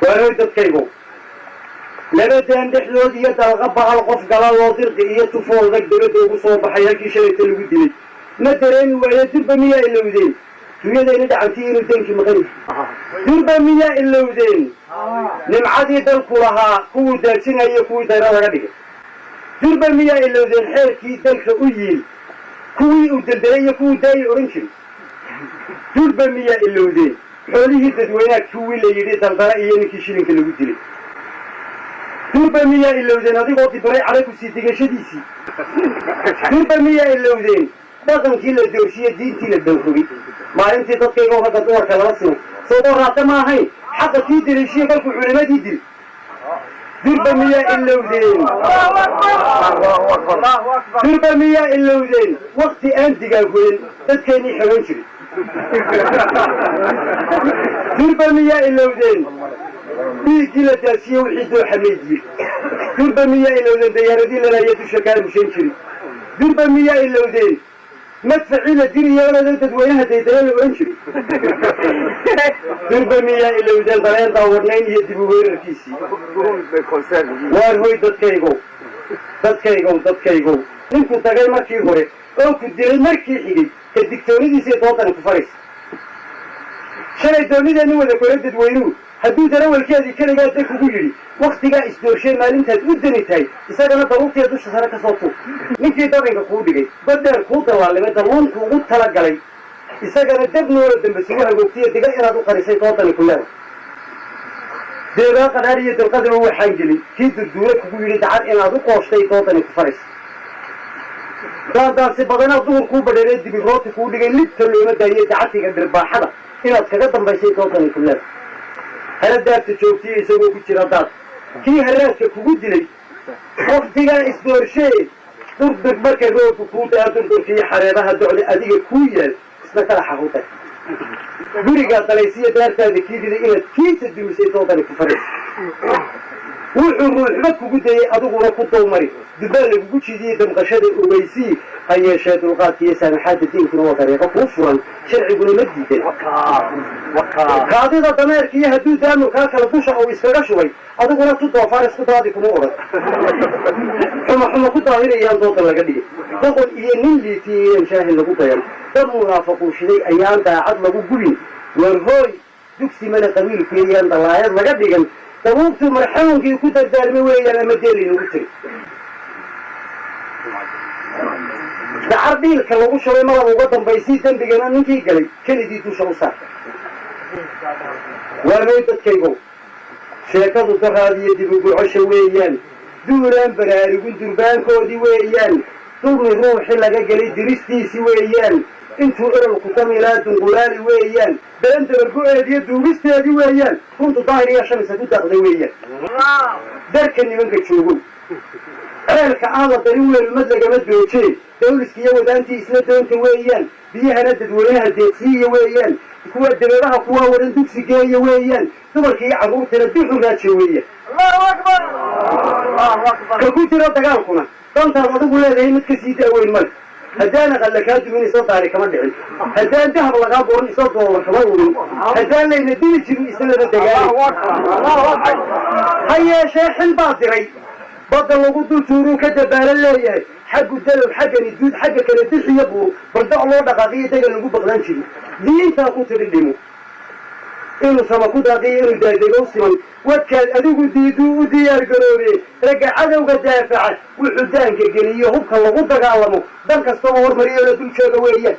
وأنا تكيبو لبدأ نحلود يتلغبها القف قال وطرق يتفول ذك دبته وصوب حياكي شريت الودي مدرين ويدب مياه اللودين ويدا ندعتين ودينك مغني درب مياه اللودين نمعدي دلكلها كو دالسين هي كو دايرا غدغ درب مياه اللودين حيركي دلك اويل كوي ودلدلي كو داي اورنجي درب مياه اللودين خوليه ددوينا كوي لا يري دلدلا iyo ninkii shilinka lagu dilay درب مياه اللودين adigoo dibray عليك siidgashadiisi درب مياه اللودين dhaqankii la doorsiye diintii la dawrogay maalintii dadkayga hadda dumarka lala sino soo raata ma ahayn xaqa kii dilishiye kolkuu culimadii dil durba miyaa ilowdeen durba miyaa ilowdeen waqti aan digaagoyn dadkeenii xagan jiray durba miyaa ilowdeen dhiiggii la daasiye wixii doo xameydiyey durba miyaa ilowdeen dayaaradii lalaaya dusha kaa mushan jiray durba miyaa ilowdeen مدفعين الدنيا ولا تدوينها تيتلال وانشري درب مياه إلا ودان ضلين داورنين يدبوا غير الكيسي وارهوي دادكيغو نمكو تغير مركي هوري او كدير مركي حيقي كالدكتوري دي سيطوطن كفارس شرع دوني دا نوى ذاكوري تدوينو هدو تنوى الكيادي كان قاد داكو بيجري وقتها استورشين مالنتها تودني تاي إساقنا طروقتي يدوش سارة صوتو ninkii dabanka kuu dhigay badeer kuu dawaalimay daluunku ugu talagalay isagana dab noola dambasugu hagoogtiya diga inaad u qarisay doodani ku leedahay deegaa qadhaar iyo dalqadaba waxaan gelin kii durduura kugu yidhi dacad inaad u qooshtay doodani ku faraysa daandaansi badanaa duhur kuu badheeree dibirooti kuu dhigay libta looma daayey dacadtiga dhirbaaxada inaad kaga dambaysay doodani ku leedahay hala daarta joogtiya isagoo ku jira daad kii haraadka kugu dilay waqtigaa isdoorshee durdug markay roobku kuu daa durdurkii xareebaha docda adiga kuu yaal isna kala xaquuqay gurigaa dalaysiya daartaada kii diday inaad kiisa dumisay doodani ku faraysa wuxuu ruuxba kugu dayay adiguna ku dawmari dubaa lagugu jidiyey damqashada ogeysii ha yeeshee dulqaadka iyo saamaxaadda diinkuna waa dariiqo kuu furan sharciguna ma diidan kaadida dameerkiiyo hadduu daanu kaa kala dusha uu iskaga shubay adiguna tu doofaar isku daadi kuma odhan xumo ku daahirayaan dooda laga dhigay doqon iyo nin liitiyeen shaahil lagu dayan dad munaafaquushiday ayaan daacad lagu gubin warhooy dugsi male qabiilkeeyaan dalaayad laga dhigan dabuubtu marxamunkii ku dardaarmay weeyaan ama deeli nagu tiri dacar dhiilka lagu shubay malab uga dambaysii dembigana ninkii galay kelidii dusha u saar waarmay dadkaygow sheekadu daraadiyo dibugocosha weeyaan duulaan baraarugun durbaankoodii weeyaan dulmi ruuxi laga gelay diristiisi weeyaan intuu erolku damilaa dunqulaali weeyaan been dabargo-eediyo duubisteedii weeyaan runtu daahiriya shamisa ku daaqday weeyaan darka nimanka joogow ceelka aan la darin weelmad lagama doojee dawliskiiyo wadaantii isla doonta weeyaan biyahana dadweynaha deeqsiiya weeyaan kuwa dabeebaha kuwaa wadan dugsi geeya weeyaan dumarka iyo carruurtana duxu raaja weeyaan ka ku jiro dagaalkuna dantaad adigu leedahay mid ka sii daaweyn male haddaana qalla kaa dumin isla daari kama dhicin haddaan dahab lagaa buran isla doolar kama urin haddaan layna dili jirin islada dagaali ha yeeshee xil baa diray badda lagu dul tuuruu ka dabaalan leeyahay xaggu dalow xaggani duud xagga kale dixiyo buur baldoc loo dhaqaaqiyo daga lagu baqlan jiri diintaa ku tidhi dhimo inuu sama ku daaqiyo inuu daadego u siman wadkaad adigu diiduu u diyaar garoobee ragga cadowga daafaca wuxuu daanka geliyo hubka lagu dagaalamo dan kastaba hormariyo la dul jooga weeyaan